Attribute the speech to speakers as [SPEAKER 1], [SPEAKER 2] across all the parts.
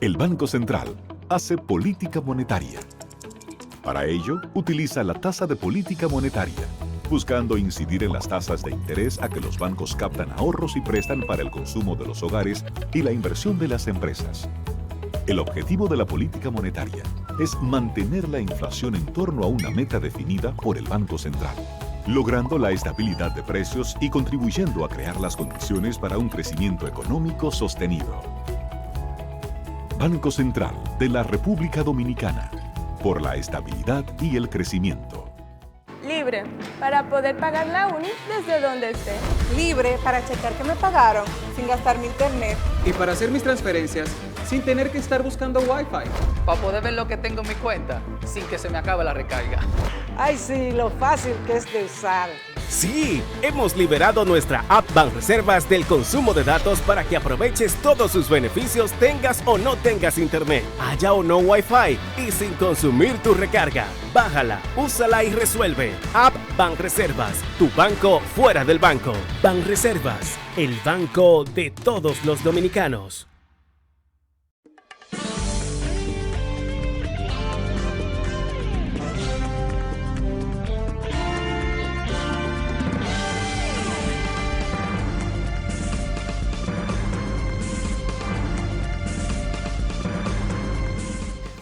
[SPEAKER 1] El Banco Central hace política monetaria. Para ello, utiliza la tasa de política monetaria, buscando incidir en las tasas de interés a que los bancos captan ahorros y prestan para el consumo de los hogares y la inversión de las empresas. El objetivo de la política monetaria es mantener la inflación en torno a una meta definida por el Banco Central, logrando la estabilidad de precios y contribuyendo a crear las condiciones para un crecimiento económico sostenido. Banco Central de la República Dominicana, por la estabilidad y el crecimiento.
[SPEAKER 2] Libre, para poder pagar la uni desde donde esté.
[SPEAKER 3] Libre para checar que me pagaron sin gastar mi internet.
[SPEAKER 4] Y para hacer mis transferencias sin tener que estar buscando Wi-Fi.
[SPEAKER 5] Para poder ver lo que tengo en mi cuenta sin que se me acabe la recarga.
[SPEAKER 3] Ay, sí, lo fácil que es de usar.
[SPEAKER 6] Sí, hemos liberado nuestra app Banreservas del consumo de datos para que aproveches todos sus beneficios, tengas o no tengas internet, haya o no Wi-Fi y sin consumir tu recarga. Bájala, úsala y resuelve. App Banreservas, tu banco fuera del banco. Banreservas, el banco de todos los dominicanos.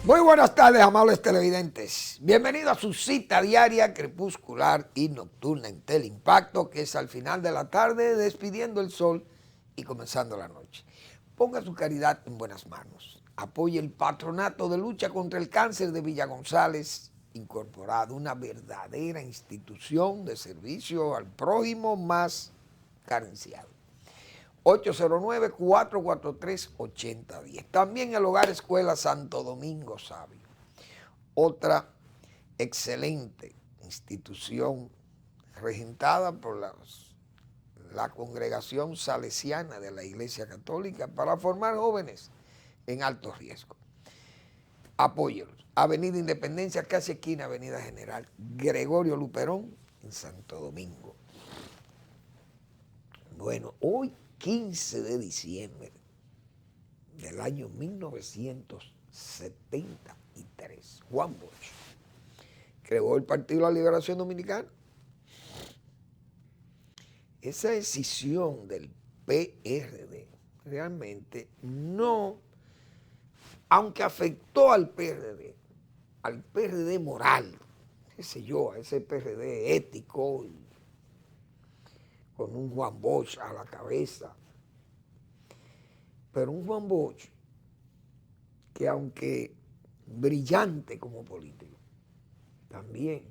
[SPEAKER 7] Muy buenas tardes, amables televidentes. Bienvenidos a su cita diaria, crepuscular y nocturna en Teleimpacto, que es al final de la tarde, despidiendo el sol y comenzando la noche. Ponga su caridad en buenas manos. Apoye el Patronato de Lucha contra el Cáncer de Villa González Incorporado, una verdadera institución de servicio al prójimo más carenciado. 809-443-8010. También el Hogar Escuela Santo Domingo Sabio. Otra excelente institución regentada por la Congregación Salesiana de la Iglesia Católica para formar jóvenes en alto riesgo. Apóyelos. Avenida Independencia, casi esquina Avenida General Gregorio Luperón, en Santo Domingo. Bueno, hoy 15 de diciembre del año 1973, Juan Bosch creó el Partido de la Liberación Dominicana. Esa decisión del PRD realmente no, aunque afectó al PRD moral, qué sé yo, a ese PRD ético, con un Juan Bosch a la cabeza. Pero un Juan Bosch que, aunque brillante como político, también,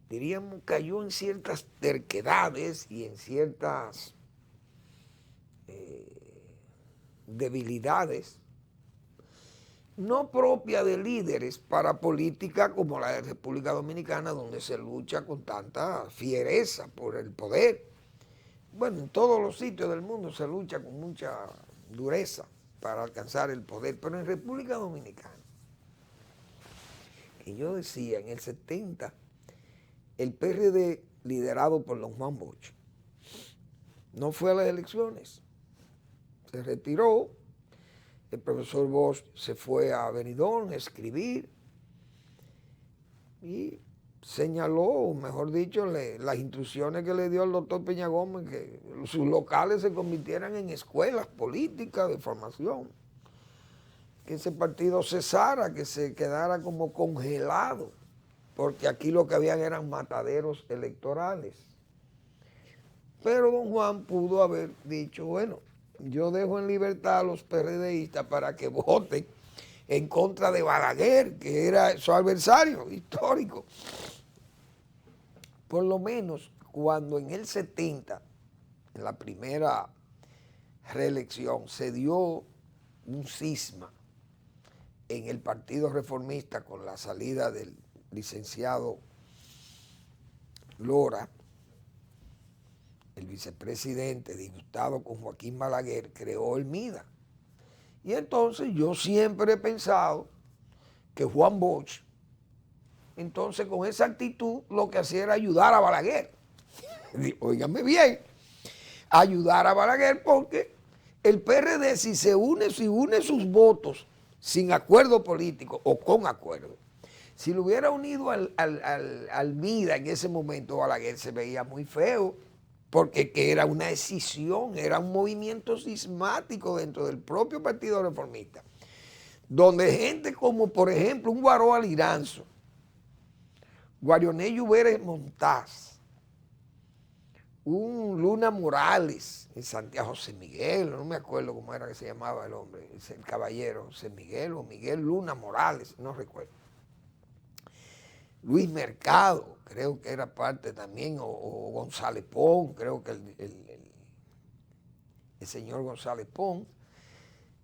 [SPEAKER 7] diríamos, cayó en ciertas terquedades y en ciertas debilidades no propias de líderes para política como la de República Dominicana, donde se lucha con tanta fiereza por el poder. Bueno, en todos los sitios del mundo se lucha con mucha dureza para alcanzar el poder, pero en República Dominicana, que yo decía, en el 70, el PRD, liderado por don Juan Bosch, no fue a las elecciones, se retiró. El profesor Bosch se fue a Benidorm a escribir y señaló, o mejor dicho, las instrucciones que le dio el doctor Peña Gómez, que sus locales se convirtieran en escuelas políticas de formación, que ese partido cesara, que se quedara como congelado, porque aquí lo que habían eran mataderos electorales. Pero don Juan pudo haber dicho, bueno, yo dejo en libertad a los PRDistas para que voten en contra de Balaguer, que era su adversario histórico. Por lo menos cuando en el 70, en la primera reelección, se dio un cisma en el Partido Reformista con la salida del licenciado Lora, el vicepresidente, disgustado con Joaquín Balaguer, creó el MIDA. Y entonces yo siempre he pensado que Juan Bosch, entonces con esa actitud, lo que hacía era ayudar a Balaguer. Óigame bien, ayudar a Balaguer porque el PRD, si une sus votos sin acuerdo político o con acuerdo, si lo hubiera unido al MIDA en ese momento, Balaguer se veía muy feo, porque que era una escisión, era un movimiento sismático dentro del propio Partido Reformista, donde gente como, por ejemplo, un Guaró Aliranzo, Guarioné Lluvere Montaz, un Luna Morales en Santiago, José Miguel, no me acuerdo cómo era que se llamaba el hombre, el caballero, José Miguel o Miguel Luna Morales, no recuerdo. Luis Mercado, creo que era parte también, o González Pons, creo que el señor González Pons,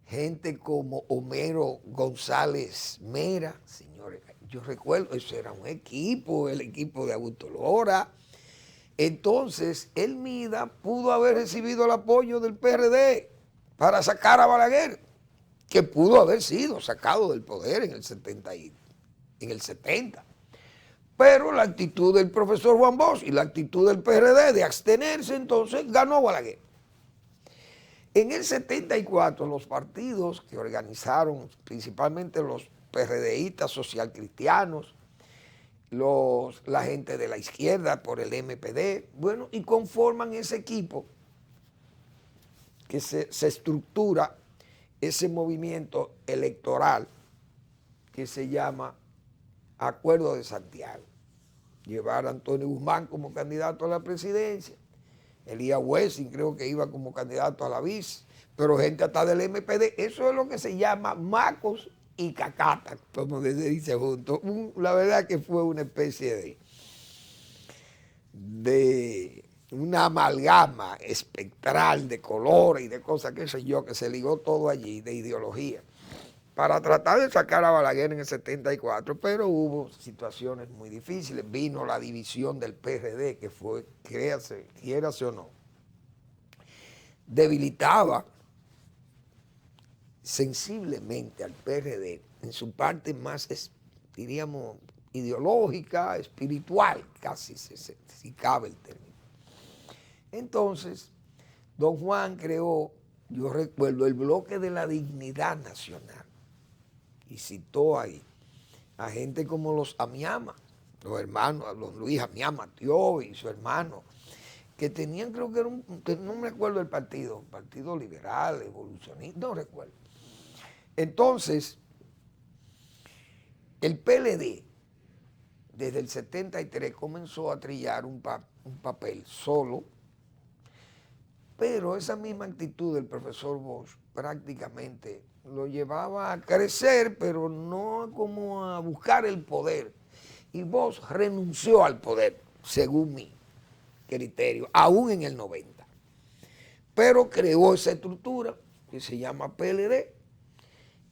[SPEAKER 7] gente como Homero González Mera, señores, yo recuerdo, eso era un equipo, el equipo de Augusto Lora. Entonces, el MIDA pudo haber recibido el apoyo del PRD para sacar a Balaguer, que pudo haber sido sacado del poder en el 70. Pero la actitud del profesor Juan Bosch y la actitud del PRD de abstenerse, entonces ganó Balaguer. En el 74, los partidos que organizaron, principalmente los PRDistas socialcristianos, la gente de la izquierda por el MPD, bueno, y conforman ese equipo que se estructura ese movimiento electoral que se llama Acuerdo de Santiago. Llevar a Antonio Guzmán como candidato a la presidencia, Elías Wessing creo que iba como candidato a la vice, pero gente hasta del MPD, eso es lo que se llama Macos y Cacata, como se dice juntos. La verdad que fue una especie de una amalgama espectral de colores y de cosas, qué sé yo, que se ligó todo allí, de ideología, para tratar de sacar a Balaguer en el 74, pero hubo situaciones muy difíciles. Vino la división del PRD, que fue, quiérase o no, debilitaba sensiblemente al PRD en su parte más, diríamos, ideológica, espiritual, casi si cabe el término. Entonces, don Juan creó, yo recuerdo, el Bloque de la Dignidad Nacional, y citó ahí a gente como los Amiama, los hermanos, los Luis Amiama Tío y su hermano, que tenían, creo que era no me acuerdo el partido liberal, evolucionista, no recuerdo. Entonces, el PLD, desde el 73, comenzó a trillar un papel solo, pero esa misma actitud del profesor Bosch prácticamente lo llevaba a crecer, pero no como a buscar el poder. Y Bosch renunció al poder, según mi criterio, aún en el 90. Pero creó esa estructura que se llama PLD,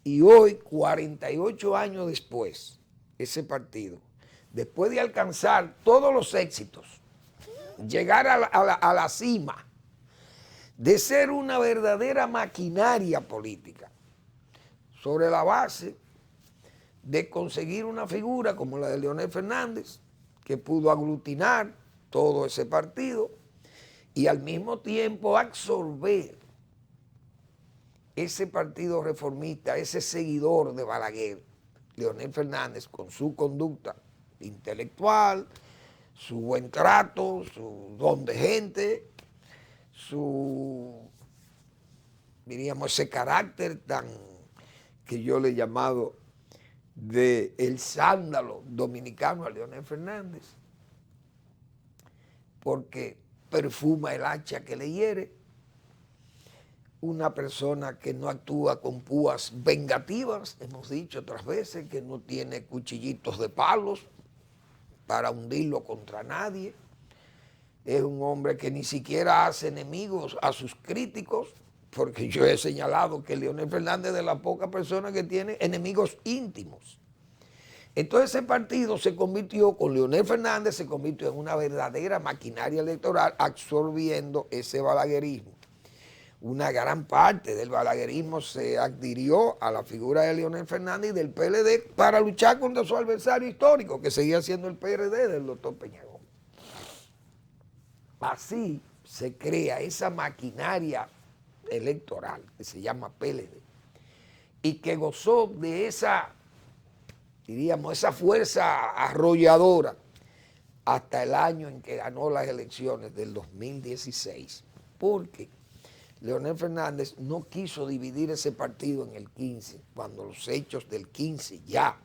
[SPEAKER 7] y hoy, 48 años después, ese partido, después de alcanzar todos los éxitos, llegar a la cima, de ser una verdadera maquinaria política, sobre la base de conseguir una figura como la de Leonel Fernández, que pudo aglutinar todo ese partido y al mismo tiempo absorber ese partido reformista, ese seguidor de Balaguer, Leonel Fernández, con su conducta intelectual, su buen trato, su don de gente, diríamos, ese carácter tan que yo le he llamado de el sándalo dominicano a Leonel Fernández, porque perfuma el hacha que le hiere, una persona que no actúa con púas vengativas, hemos dicho otras veces, que no tiene cuchillitos de palos para hundirlo contra nadie. Es un hombre que ni siquiera hace enemigos a sus críticos, porque yo he señalado que Leonel Fernández es de las pocas personas que tiene enemigos íntimos. Entonces ese partido se convirtió, con Leonel Fernández, se convirtió en una verdadera maquinaria electoral, absorbiendo ese balaguerismo. Una gran parte del balaguerismo se adhirió a la figura de Leonel Fernández y del PLD para luchar contra su adversario histórico, que seguía siendo el PRD del doctor Peña Gómez. Así se crea esa maquinaria electoral, que se llama PLD, y que gozó de esa, diríamos, esa fuerza arrolladora hasta el año en que ganó las elecciones del 2016, porque Leonel Fernández no quiso dividir ese partido en el 15, cuando los hechos del 15 ya,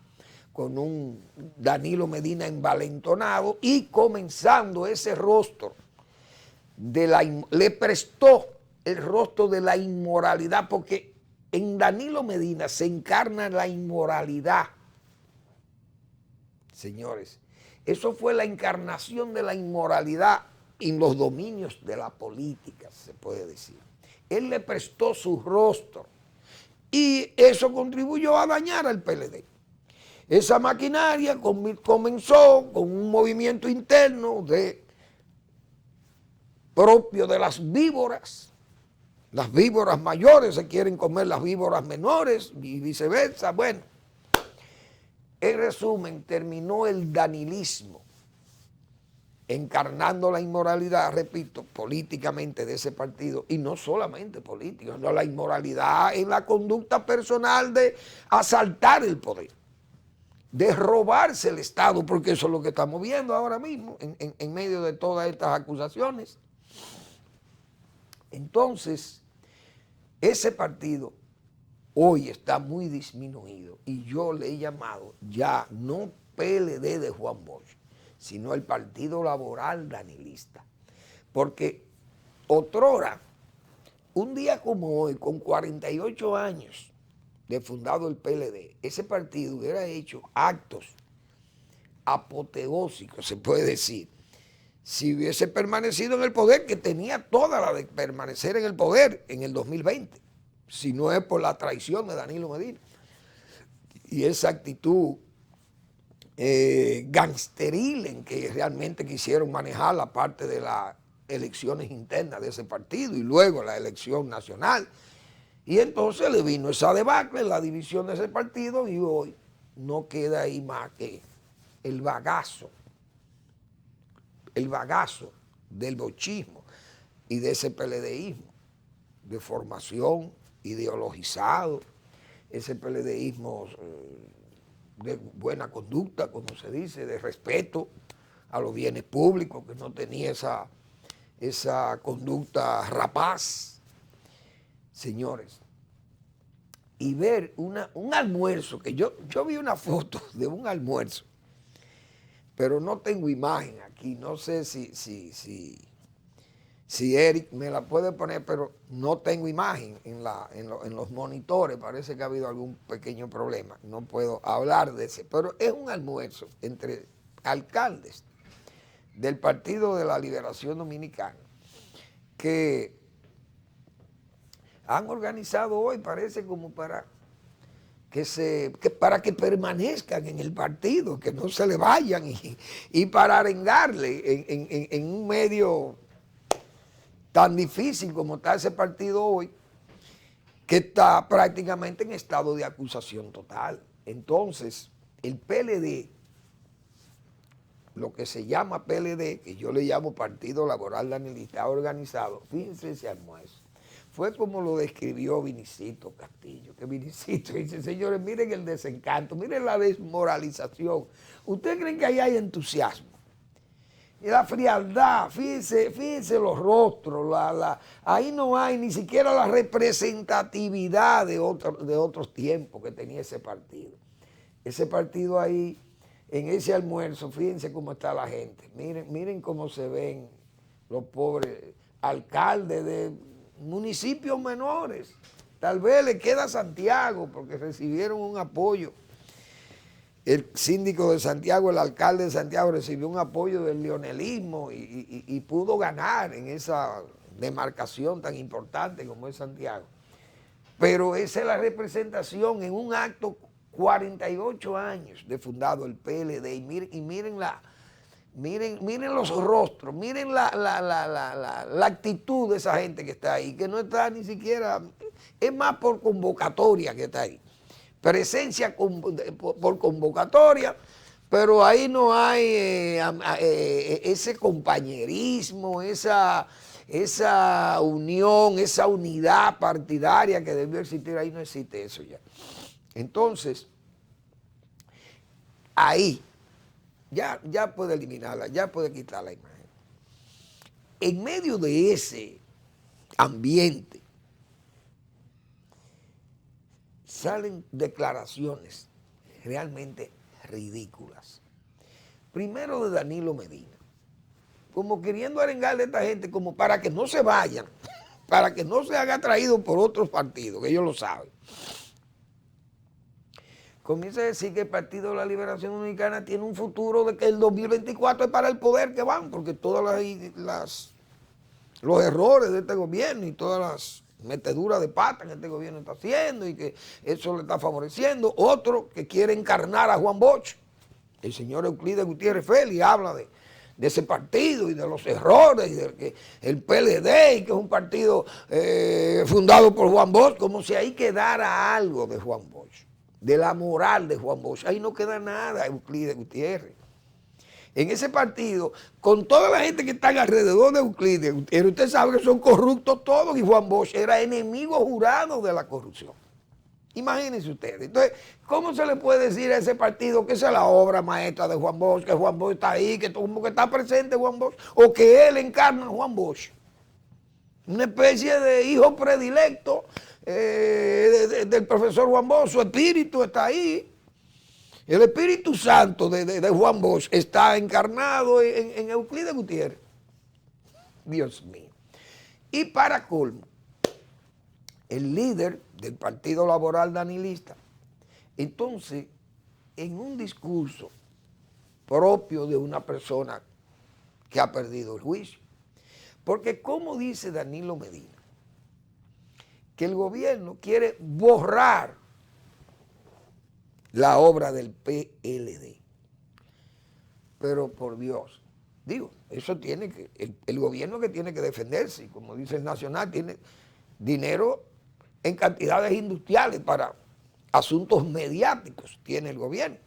[SPEAKER 7] con un Danilo Medina envalentonado y comenzando ese rostro, le prestó el rostro de la inmoralidad, porque en Danilo Medina se encarna la inmoralidad. Señores, eso fue la encarnación de la inmoralidad en los dominios de la política, se puede decir. Él le prestó su rostro y eso contribuyó a dañar al PLD. Esa maquinaria comenzó con un movimiento interno propio de las víboras mayores se quieren comer las víboras menores y viceversa. Bueno, en resumen, terminó el danilismo, encarnando la inmoralidad, repito, políticamente de ese partido, y no solamente política, no, la inmoralidad en la conducta personal de asaltar el poder, de robarse el Estado, porque eso es lo que estamos viendo ahora mismo en medio de todas estas acusaciones. Entonces, ese partido hoy está muy disminuido y yo le he llamado ya no PLD de Juan Bosch, sino el Partido Laboral Danilista. Porque otrora, un día como hoy, con 48 años de fundado el PLD, ese partido hubiera hecho actos apoteósicos, se puede decir, si hubiese permanecido en el poder, que tenía toda la de permanecer en el poder en el 2020, si no es por la traición de Danilo Medina y esa actitud gangsteril en que realmente quisieron manejar la parte de las elecciones internas de ese partido y luego la elección nacional. Y entonces le vino esa debacle, la división de ese partido, y hoy no queda ahí más que el bagazo del bochismo y de ese PLDismo, de formación ideologizado, ese PLDismo de buena conducta, como se dice, de respeto a los bienes públicos, que no tenía esa conducta rapaz. Señores, y ver un almuerzo, que yo vi una foto de un almuerzo, pero no tengo imagen aquí, no sé si Eric me la puede poner, pero no tengo imagen en los monitores, parece que ha habido algún pequeño problema, no puedo hablar de ese, pero es un almuerzo entre alcaldes del Partido de la Liberación Dominicana que han organizado hoy, parece como para que permanezcan en el partido, que no se le vayan y para arengarle en un medio tan difícil como está ese partido hoy, que está prácticamente en estado de acusación total. Entonces, el PLD, lo que se llama PLD, que yo le llamo Partido Laboral Danilista organizado, fíjense ese almuerzo, fue como lo describió Vinicito Castillo, que Vinicito dice, señores, miren el desencanto, miren la desmoralización. ¿Ustedes creen que ahí hay entusiasmo? Y la frialdad, fíjense los rostros, ahí no hay ni siquiera la representatividad de otros tiempos que tenía ese partido. Ese partido ahí, en ese almuerzo, fíjense cómo está la gente, miren cómo se ven los pobres alcaldes de municipios menores. Tal vez le queda Santiago porque recibieron un apoyo. El síndico de Santiago, el alcalde de Santiago recibió un apoyo del leonelismo y pudo ganar en esa demarcación tan importante como es Santiago. Pero esa es la representación en un acto, 48 años de fundado el PLD, y miren los rostros, miren la actitud de esa gente que está ahí, que no está ni siquiera, es más por convocatoria que está ahí. Presencia por convocatoria, pero ahí no hay ese compañerismo, esa esa unión, esa unidad partidaria que debió existir ahí, no existe eso ya. Entonces, ahí ya puede eliminarla, ya puede quitar la imagen. En medio de ese ambiente salen declaraciones realmente ridículas. Primero de Danilo Medina, como queriendo arengarle a esta gente como para que no se vayan, para que no se haga atraído por otros partidos, que ellos lo saben. Comienza a decir que el Partido de la Liberación Dominicana tiene un futuro de que el 2024 es para el poder que van, porque todos los errores de este gobierno y todas las meteduras de pata que este gobierno está haciendo y que eso le está favoreciendo. Otro que quiere encarnar a Juan Bosch, el señor Euclides Gutiérrez Félix, habla de ese partido y de los errores y de que el PLD y que es un partido fundado por Juan Bosch, como si ahí quedara algo de Juan Bosch, de la moral de Juan Bosch. Ahí no queda nada, Euclides Gutiérrez. En ese partido, con toda la gente que está alrededor de Euclides Gutiérrez, usted sabe que son corruptos todos y Juan Bosch era enemigo jurado de la corrupción. Imagínense ustedes. Entonces, ¿cómo se le puede decir a ese partido que esa es la obra maestra de Juan Bosch, que Juan Bosch está ahí, que todo que está presente Juan Bosch, o que él encarna a Juan Bosch? Una especie de hijo predilecto del profesor Juan Bosch, su espíritu está ahí. El Espíritu Santo de Juan Bosch está encarnado en Euclides Gutiérrez. Dios mío. Y para colmo, el líder del Partido Laboral Danilista, entonces, en un discurso propio de una persona que ha perdido el juicio, porque como dice Danilo Medina, que el gobierno quiere borrar la obra del PLD. Pero por Dios, digo, eso tiene que, el gobierno que tiene que defenderse, como dice el Nacional, tiene dinero en cantidades industriales para asuntos mediáticos, tiene el gobierno.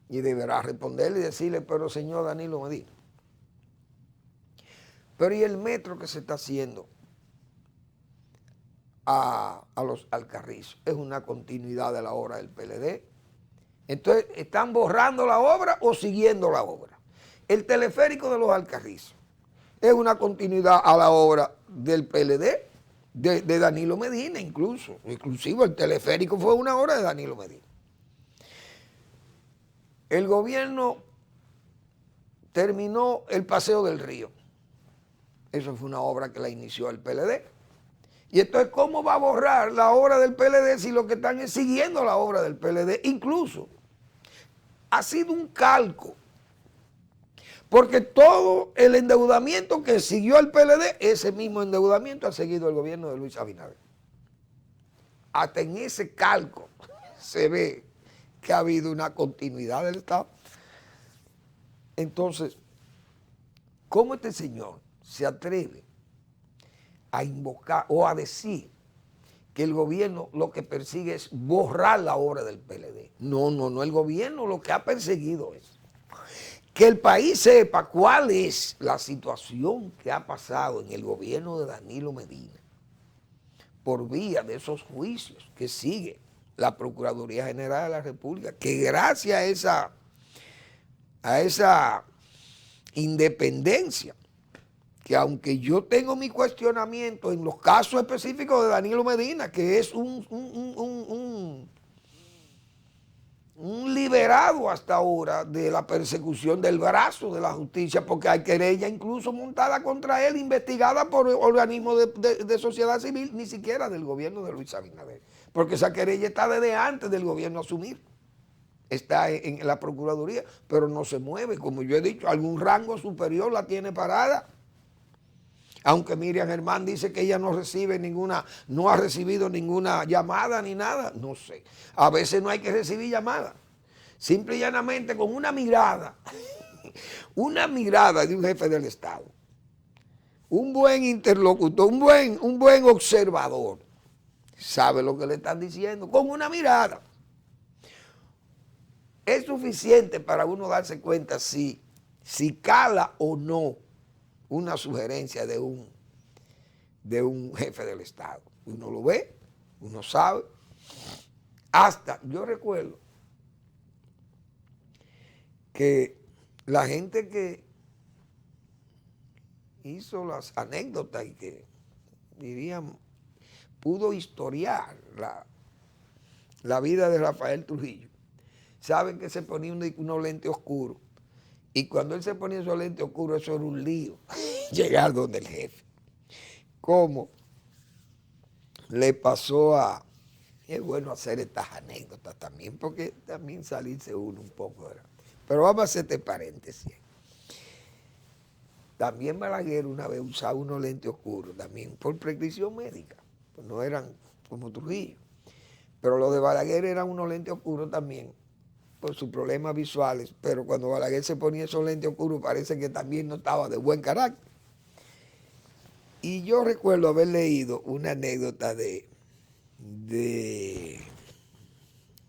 [SPEAKER 7] Y deberá responderle y decirle, pero señor Danilo Medina, pero ¿y el metro que se está haciendo a los Alcarrizos? Es una continuidad de la obra del PLD. Entonces, ¿están borrando la obra o siguiendo la obra? El teleférico de los Alcarrizos es una continuidad a la obra del PLD, de Danilo Medina incluso. Inclusive el teleférico fue una obra de Danilo Medina. El gobierno terminó el Paseo del Río. Eso fue una obra que la inició el PLD. Y entonces, ¿cómo va a borrar la obra del PLD si lo que están es siguiendo la obra del PLD? Incluso ha sido un calco, porque todo el endeudamiento que siguió el PLD, ese mismo endeudamiento ha seguido el gobierno de Luis Abinader. Hasta en ese calco se ve que ha habido una continuidad del Estado. Entonces, ¿cómo este señor se atreve a invocar o a decir que el gobierno lo que persigue es borrar la obra del PLD? No, el gobierno lo que ha perseguido es que el país sepa cuál es la situación que ha pasado en el gobierno de Danilo Medina por vía de esos juicios que sigue la Procuraduría General de la República, que gracias a esa independencia, que aunque yo tengo mi cuestionamiento en los casos específicos de Danilo Medina, que es un liberado hasta ahora de la persecución del brazo de la justicia, porque hay querella incluso montada contra él, investigada por organismos de sociedad civil, ni siquiera del gobierno de Luis Abinader, porque esa querella está desde antes del gobierno asumir. Está en la Procuraduría, pero no se mueve. Como yo he dicho, algún rango superior la tiene parada. Aunque Miriam Germán dice que ella no ha recibido ninguna llamada ni nada, no sé. A veces no hay que recibir llamadas. Simple y llanamente con una mirada de un jefe del Estado, un buen interlocutor, un buen observador, sabe lo que le están diciendo, con una mirada. Es suficiente para uno darse cuenta si cala o no una sugerencia de un jefe del Estado. Uno lo ve, uno sabe. Hasta, yo recuerdo que la gente que hizo las anécdotas y que dirían, pudo historiar la vida de Rafael Trujillo, saben que se ponía unos lentes oscuros, y cuando él se ponía esos lentes oscuros, eso era un lío, llegar donde el jefe. Como le pasó a... Es bueno hacer estas anécdotas también, porque también salirse uno un poco. ¿Verdad? Pero vamos a hacer este paréntesis. También Balaguer una vez usaba unos lentes oscuros, también por prescripción médica, pues no eran como Trujillo. Pero los de Balaguer eran unos lentes oscuros también, por sus problemas visuales, pero cuando Balaguer se ponía esos lentes oscuros parece que también no estaba de buen carácter. Y yo recuerdo haber leído una anécdota de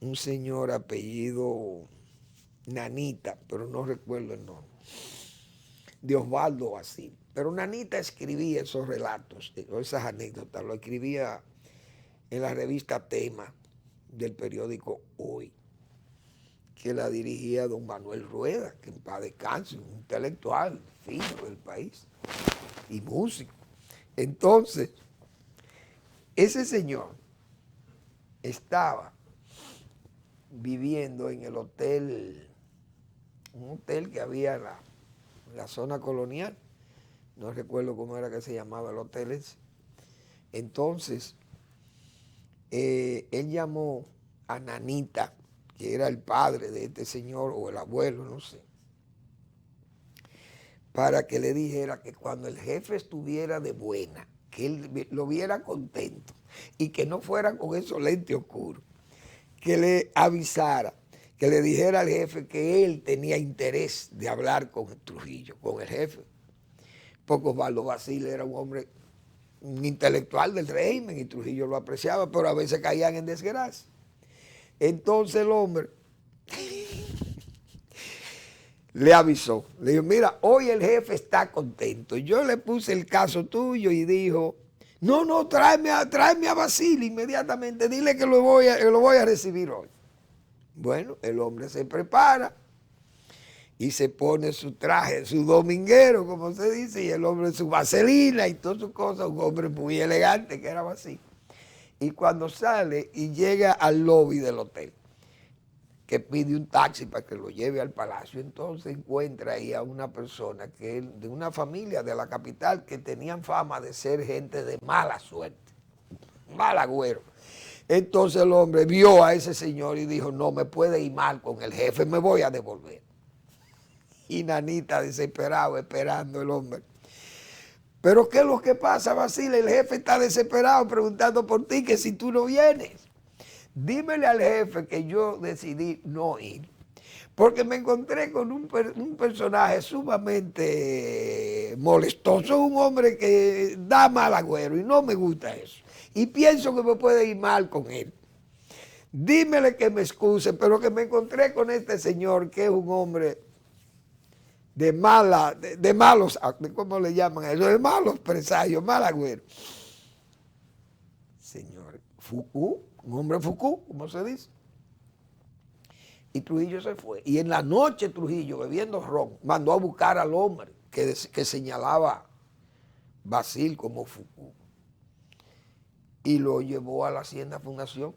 [SPEAKER 7] un señor apellido Nanita, pero no recuerdo el nombre, de Osvaldo Basil. Pero Nanita escribía esos relatos, esas anécdotas, lo escribía en la revista Tema del periódico Hoy, que la dirigía don Manuel Rueda, que en paz descanse, un intelectual fino del país y músico. Entonces, ese señor estaba viviendo en el hotel, un hotel que había en la zona colonial, no recuerdo cómo era que se llamaba el hotel ese. Entonces, él llamó a Nanita, que era el padre de este señor, o el abuelo, no sé, para que le dijera que cuando el jefe estuviera de buena, que él lo viera contento y que no fuera con esos lentes oscuros, que le avisara, que le dijera al jefe que él tenía interés de hablar con Trujillo, con el jefe, porque Osvaldo Basil era un hombre, un intelectual del régimen, y Trujillo lo apreciaba, pero a veces caían en desgracia. Entonces el hombre le avisó, le dijo, mira, hoy el jefe está contento. Yo le puse el caso tuyo y dijo, no, tráeme a Basil inmediatamente, dile que lo voy a recibir hoy. Bueno, el hombre se prepara y se pone su traje, su dominguero, como se dice, y el hombre su vaselina y todas sus cosas, un hombre muy elegante que era Basil. Y cuando sale y llega al lobby del hotel, que pide un taxi para que lo lleve al palacio, entonces encuentra ahí a una persona que es de una familia de la capital que tenían fama de ser gente de mala suerte, mal agüero. Entonces el hombre vio a ese señor y dijo, no me puede ir mal con el jefe, me voy a devolver. Y Nanita desesperado, esperando el hombre. Pero ¿qué es lo que pasa, Basil? El jefe está desesperado preguntando por ti, que si tú no vienes. Dímele al jefe que yo decidí no ir, porque me encontré con un personaje sumamente molestoso, un hombre que da mal agüero y no me gusta eso. Y pienso que me puede ir mal con él. Dímele que me excuse, pero que me encontré con este señor que es un hombre de malos, ¿cómo le llaman eso? De malos presagios, mal agüero. Señor, Foucault, un hombre Foucault, como se dice. Y Trujillo se fue. Y en la noche Trujillo, bebiendo ron, mandó a buscar al hombre que señalaba Basil como Foucault. Y lo llevó a la Hacienda Fundación.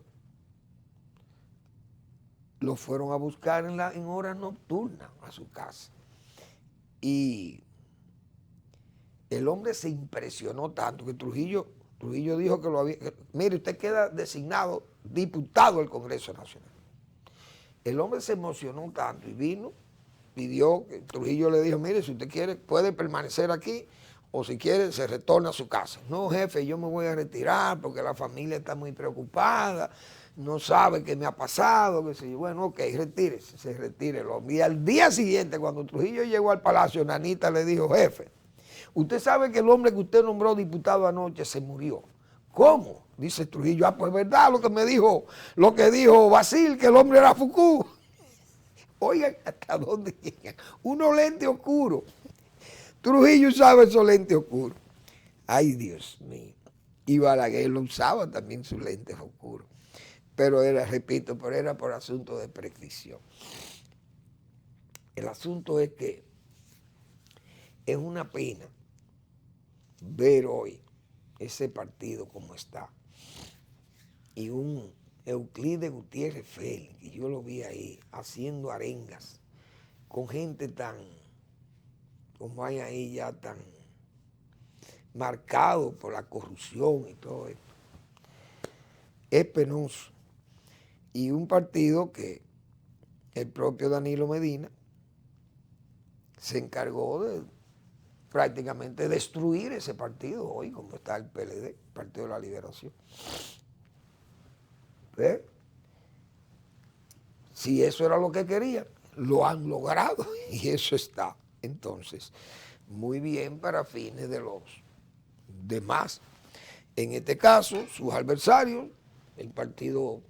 [SPEAKER 7] Lo fueron a buscar en horas nocturnas a su casa. Y el hombre se impresionó tanto que Trujillo dijo que lo había... Mire, usted queda designado diputado del Congreso Nacional. El hombre se emocionó tanto y vino, pidió, que Trujillo le dijo, mire, si usted quiere puede permanecer aquí o si quiere se retorna a su casa. No, jefe, yo me voy a retirar porque la familia está muy preocupada, no sabe qué me ha pasado, que si, bueno, ok, retírese, se retire el hombre. Y al día siguiente, cuando Trujillo llegó al palacio, Nanita le dijo, jefe, usted sabe que el hombre que usted nombró diputado anoche se murió. ¿Cómo? Dice Trujillo, pues verdad lo que dijo Basil, que el hombre era Foucault. Oigan, ¿hasta dónde llegan? Unos lentes oscuros. Trujillo usaba esos lentes oscuros. Ay, Dios mío. Y Balaguer lo usaba también sus lentes oscuros. Pero era, repito, pero era por asunto de prescripción. El asunto es que es una pena ver hoy ese partido como está. Y un Euclides Gutiérrez Félix, que yo lo vi ahí haciendo arengas con gente tan, como hay ahí ya tan marcado por la corrupción y todo esto. Es penoso. Y un partido que el propio Danilo Medina se encargó de prácticamente destruir ese partido hoy, como está el PLD, Partido de la Liberación. ¿Ves? Si eso era lo que querían, lo han logrado y eso está. Entonces, muy bien para fines de los demás. En este caso, sus adversarios, el partido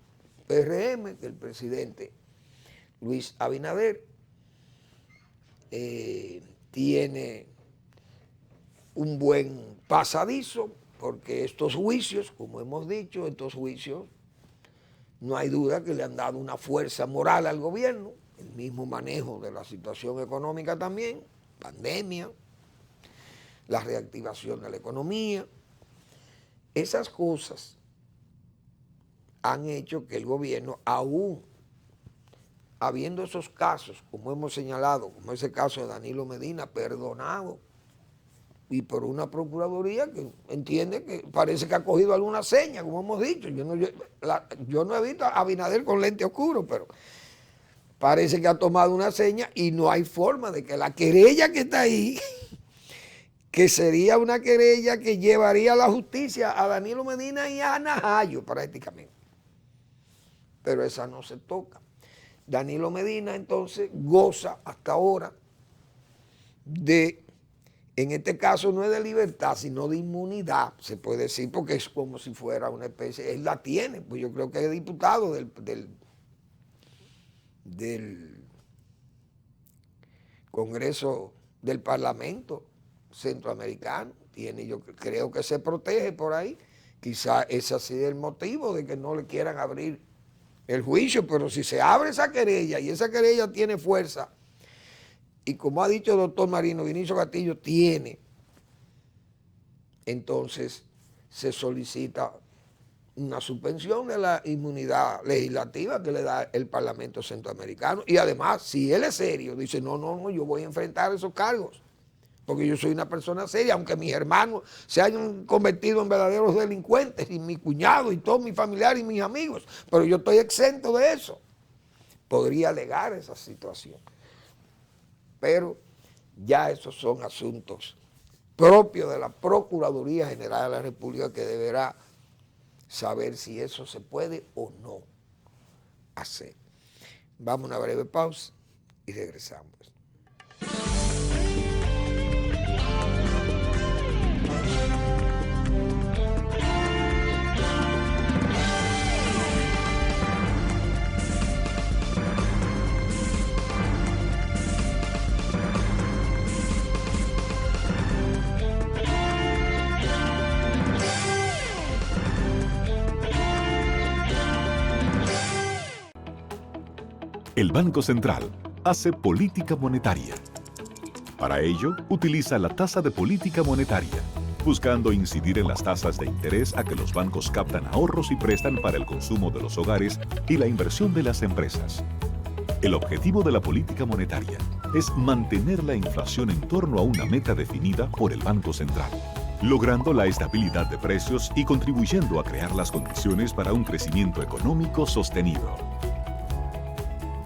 [SPEAKER 7] PRM, que el presidente Luis Abinader tiene un buen pasadizo, porque estos juicios, como hemos dicho, estos juicios, no hay duda que le han dado una fuerza moral al gobierno, el mismo manejo de la situación económica también, pandemia, la reactivación de la economía. Esas cosas han hecho que el gobierno, aún habiendo esos casos, como hemos señalado, como ese caso de Danilo Medina, perdonado, y por una procuraduría que entiende que parece que ha cogido alguna seña, como hemos dicho. Yo no he visto a Abinader con lente oscuro, pero parece que ha tomado una seña y no hay forma de que la querella que está ahí, que sería una querella que llevaría a la justicia a Danilo Medina y a Najayo prácticamente. Pero esa no se toca. Danilo Medina entonces goza hasta ahora de, en este caso no es de libertad, sino de inmunidad, se puede decir, porque es como si fuera una especie, él la tiene, pues yo creo que es diputado del Congreso del Parlamento Centroamericano, tiene, yo creo que se protege por ahí, quizá ese ha sido el motivo de que no le quieran abrir el juicio, pero si se abre esa querella y esa querella tiene fuerza, y como ha dicho el doctor Marino Vinicio Castillo, tiene, entonces se solicita una suspensión de la inmunidad legislativa que le da el Parlamento Centroamericano. Y además, si él es serio, dice, no, yo voy a enfrentar esos cargos, porque yo soy una persona seria, aunque mis hermanos se hayan convertido en verdaderos delincuentes, y mi cuñado, y todos mis familiares y mis amigos, pero yo estoy exento de eso. Podría alegar esa situación. Pero ya esos son asuntos propios de la Procuraduría General de la República, que deberá saber si eso se puede o no hacer. Vamos a una breve pausa y regresamos.
[SPEAKER 1] El Banco Central hace política monetaria. Para ello, utiliza la tasa de política monetaria, buscando incidir en las tasas de interés a que los bancos captan ahorros y prestan para el consumo de los hogares y la inversión de las empresas. El objetivo de la política monetaria es mantener la inflación en torno a una meta definida por el Banco Central, logrando la estabilidad de precios y contribuyendo a crear las condiciones para un crecimiento económico sostenido.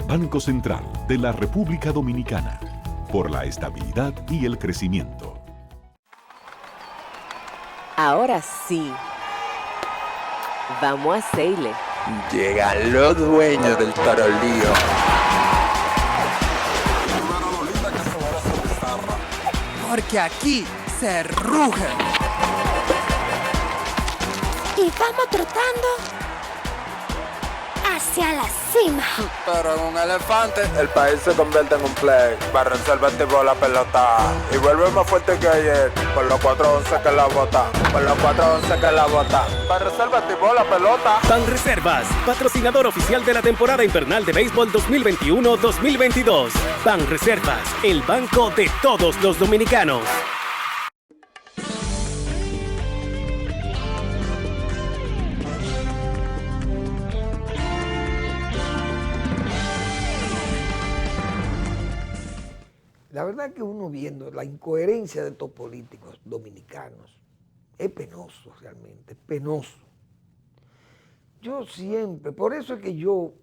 [SPEAKER 1] Banco Central de la República Dominicana, por la estabilidad y el crecimiento.
[SPEAKER 8] Ahora sí, vamos a hacerle.
[SPEAKER 9] Llegan los dueños del tarolío.
[SPEAKER 10] Porque aquí se ruge.
[SPEAKER 11] Y vamos trotando hacia la cima.
[SPEAKER 9] Pero en un elefante, el país se convierte en un play. Banreserva activó la pelota y vuelve más fuerte que ayer. Por los 411 que la bota, por los 411 que la bota. Banreserva activó la pelota.
[SPEAKER 6] Banreservas, patrocinador oficial de la temporada invernal de béisbol 2021-2022. Banreservas, el banco de todos los dominicanos.
[SPEAKER 7] La verdad que uno viendo la incoherencia de estos políticos dominicanos, es penoso realmente, penoso. Yo siempre, por eso es que yo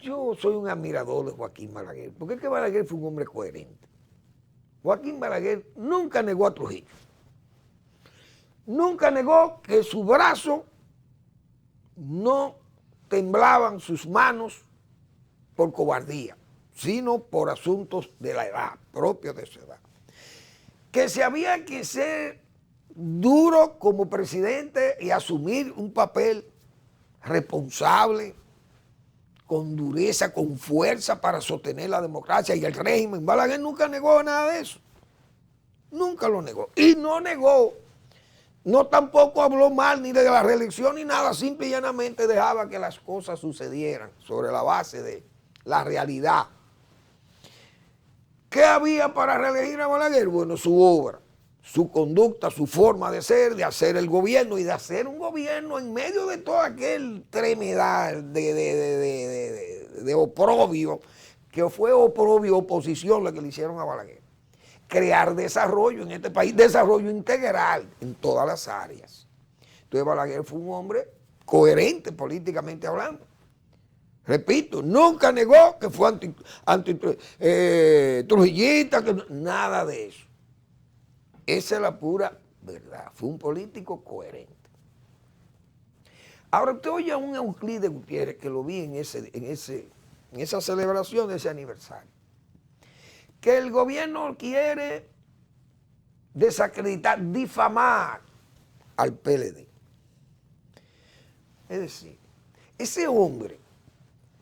[SPEAKER 7] soy un admirador de Joaquín Balaguer, porque es que Balaguer fue un hombre coherente. Joaquín Balaguer nunca negó a Trujillo. Nunca negó que su brazo no temblaban sus manos por cobardía, sino por asuntos de la edad, propios de su edad. Que se había que ser duro como presidente y asumir un papel responsable, con dureza, con fuerza para sostener la democracia y el régimen. Balaguer nunca negó nada de eso. Nunca lo negó. Y no negó, no tampoco habló mal ni de la reelección ni nada, simple y llanamente dejaba que las cosas sucedieran sobre la base de la realidad. ¿Qué había para reelegir a Balaguer? Bueno, su obra, su conducta, su forma de ser, de hacer el gobierno y de hacer un gobierno en medio de todo aquel tremedal de oprobio, que fue oprobio, oposición la que le hicieron a Balaguer. Crear desarrollo en este país, desarrollo integral en todas las áreas. Entonces Balaguer fue un hombre coherente políticamente hablando. Repito, nunca negó que fue trujillista, nada de eso. Esa es la pura verdad. Fue un político coherente. Ahora usted oye a un Euclides Gutiérrez, que lo vi en esa celebración de ese aniversario, que el gobierno quiere desacreditar, difamar al PLD. Es decir, ese hombre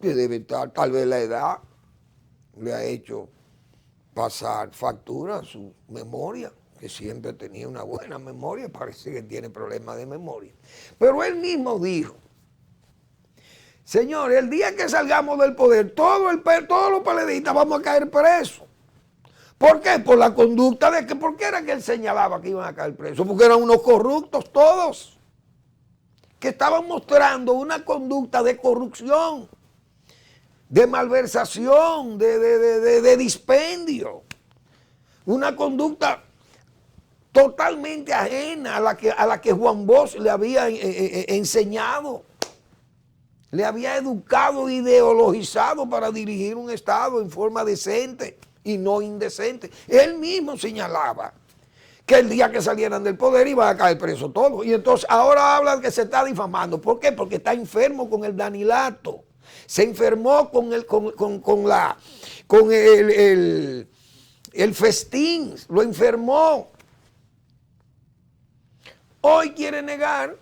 [SPEAKER 7] que debe estar, tal vez la edad le ha hecho pasar factura a su memoria, que siempre tenía una buena memoria, parece que tiene problemas de memoria. Pero él mismo dijo, señor, el día que salgamos del poder, todos los PLDistas vamos a caer presos. ¿Por qué? Por la conducta de que, ¿por qué era que él señalaba que iban a caer presos? Porque eran unos corruptos todos, que estaban mostrando una conducta de corrupción, de malversación, de dispendio, una conducta totalmente ajena a la que Juan Bosch le había enseñado, le había educado, ideologizado para dirigir un Estado en forma decente y no indecente. Él mismo señalaba que el día que salieran del poder iban a caer presos todos. Y entonces ahora habla que se está difamando. ¿Por qué? Porque está enfermo con el Danilato. Se enfermó con el festín, lo enfermó. Hoy quiere negar,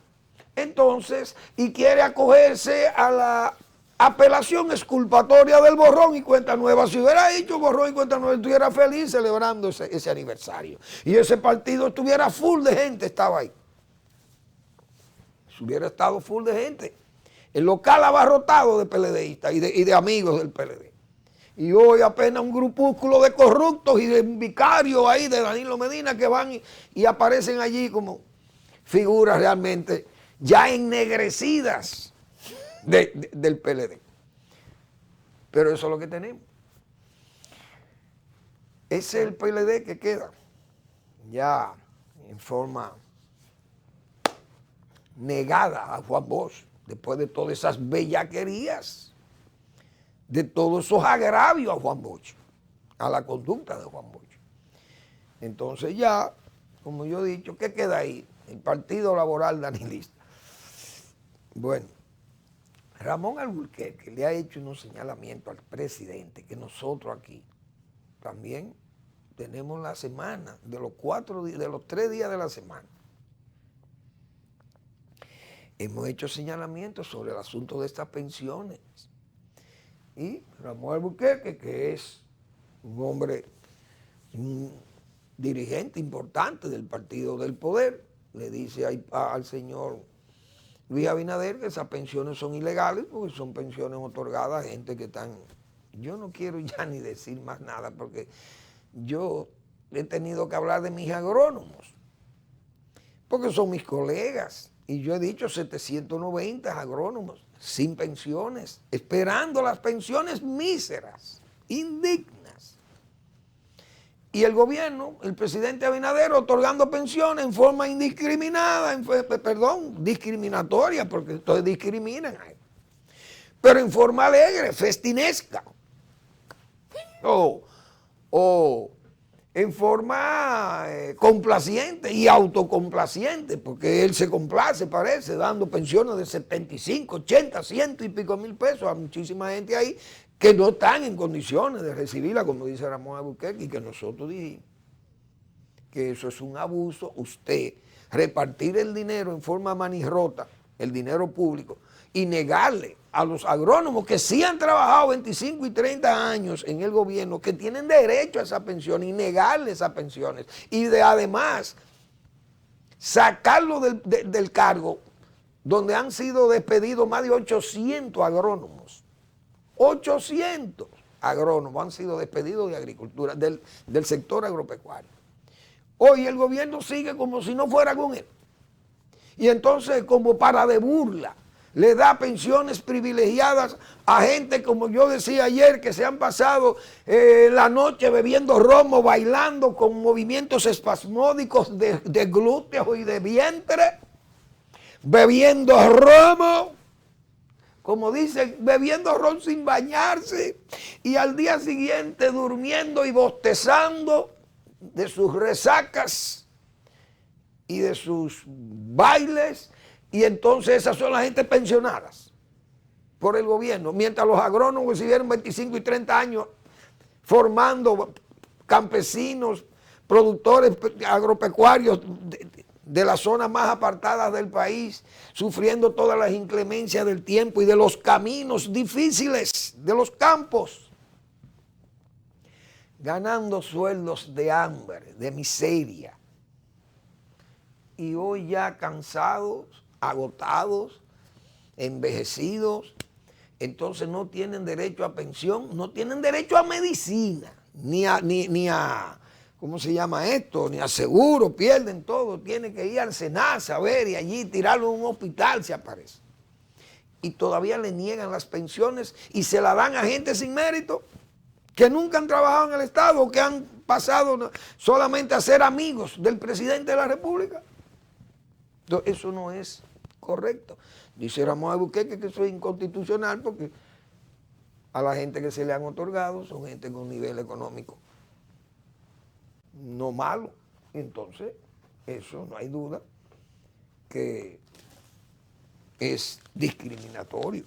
[SPEAKER 7] entonces, y quiere acogerse a la apelación exculpatoria del borrón y cuenta nueva. Si hubiera hecho borrón y cuenta nueva, estuviera feliz celebrando ese aniversario. Y ese partido estuviera full de gente, estaba ahí. Si hubiera estado full de gente. El local abarrotado de PLDistas y de amigos del PLD. Y hoy apenas un grupúsculo de corruptos y de vicarios ahí de Danilo Medina que van y aparecen allí como figuras realmente ya ennegrecidas del PLD. Pero eso es lo que tenemos. Ese es el PLD que queda ya en forma negada a Juan Bosch. Después de todas esas bellaquerías, de todos esos agravios a Juan Bosch, a la conducta de Juan Bosch. Entonces ya, como yo he dicho, ¿qué queda ahí? El Partido Laboral Danilista. Bueno, Ramón Alburquerque le ha hecho unos señalamientos al presidente que nosotros aquí también tenemos la semana, de los 3 días de la semana. hemos hecho señalamientos sobre el asunto de estas pensiones. Y Ramón Albuquerque, que es un hombre, un dirigente importante del Partido del Poder, le dice al señor Luis Abinader que esas pensiones son ilegales porque son pensiones otorgadas a gente que están... Yo no quiero ya ni decir más nada porque yo he tenido que hablar de mis agrónomos, porque son mis colegas, y yo he dicho 790 agrónomos sin pensiones, esperando las pensiones míseras, indignas. Y el gobierno, el presidente Abinader, otorgando pensiones en forma indiscriminada, discriminatoria, porque entonces discriminan ahí, pero en forma alegre, festinesca, o en forma complaciente y autocomplaciente, porque él se complace, parece, dando pensiones de 75, 80, 100 y pico mil pesos a muchísima gente ahí que no están en condiciones de recibirla, como dice Ramón Albuquerque, y que nosotros dijimos que eso es un abuso. Usted repartir el dinero en forma manirrota, el dinero público, y negarle a los agrónomos que sí han trabajado 25 y 30 años en el gobierno, que tienen derecho a esa pensión, y negarle esas pensiones. Y además, sacarlo del cargo, donde han sido despedidos más de 800 agrónomos. 800 agrónomos han sido despedidos de agricultura, del sector agropecuario. Hoy el gobierno sigue como si no fuera con él. Y entonces, como para de burla, le da pensiones privilegiadas a gente, como yo decía ayer, que se han pasado la noche bebiendo romo, bailando con movimientos espasmódicos de glúteos y de vientre, bebiendo romo, como dicen, bebiendo ron sin bañarse, y al día siguiente durmiendo y bostezando de sus resacas y de sus bailes. Y entonces esas son las gente pensionadas por el gobierno, mientras los agrónomos recibieron 25 y 30 años formando campesinos, productores agropecuarios de las zonas más apartadas del país, sufriendo todas las inclemencias del tiempo y de los caminos difíciles de los campos, ganando sueldos de hambre, de miseria. Y hoy ya cansados, agotados, envejecidos, entonces no tienen derecho a pensión, no tienen derecho a medicina, ni a ¿cómo se llama esto? Ni a seguro, pierden todo, tienen que ir al SENASA a ver, y allí tirarlo en un hospital si aparece. Y todavía le niegan las pensiones y se la dan a gente sin mérito, que nunca han trabajado en el Estado, o que han pasado solamente a ser amigos del presidente de la República. Entonces, eso no es correcto. Dice Ramón Albuquerque que eso es inconstitucional porque a la gente que se le han otorgado son gente con nivel económico no malo. Entonces, eso no hay duda que es discriminatorio.